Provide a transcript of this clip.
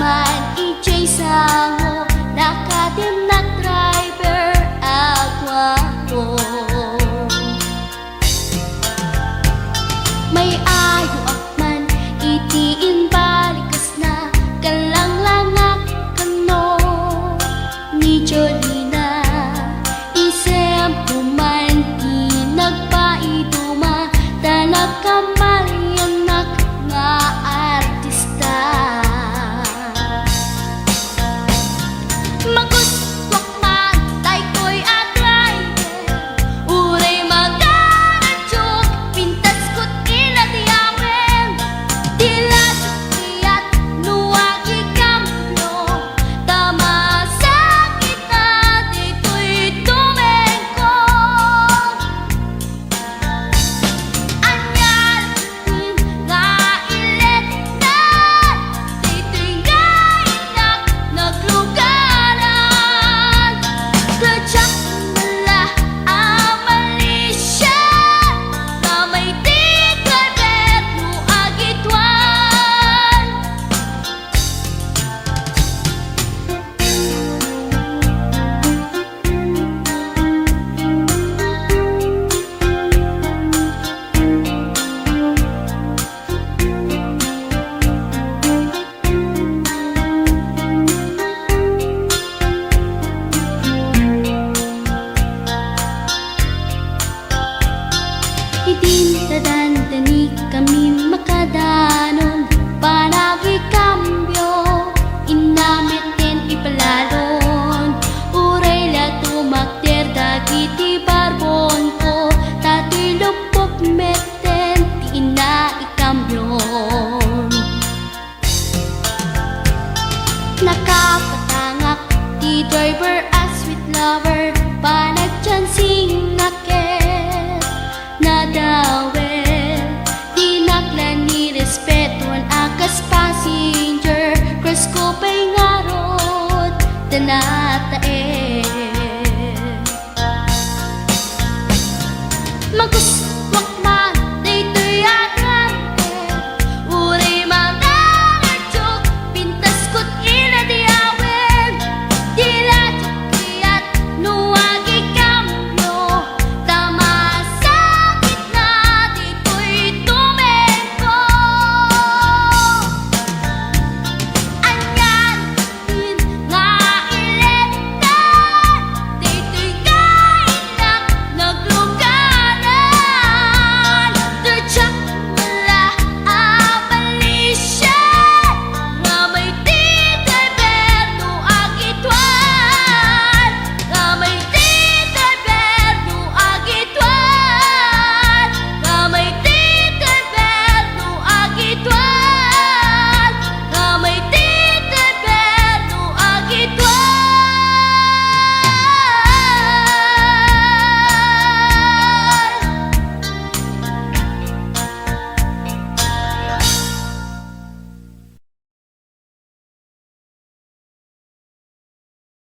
man ijay sango nakadim na driver agwapo. May ayo akman itiin balikas na galang langak kano ni Jolina isem puman di nagpaiduma tanak kamalianak nga artista. Magustok man tay ko'y atrayer uray magaradyok pintas ko't inatiyawen tila sukiyat nuwag ikamlo tama sa kita dito'y tumengko. Anyal nga ilet na dito'y nga inak naglugaran tadyak nala amalisya na may tigarbet nuwag itwan. Idinadandani kami makadanon panagi kambyo inamiten ipalalon uray la tumakder dagiti barbon ko tato'y lupok meten ti ina ikambyon. Nakapatangak ti driver as sweet lover panagchansing naket nadawel di naklan ni respetuan akas passenger cross ko pa'y ngarot tanay.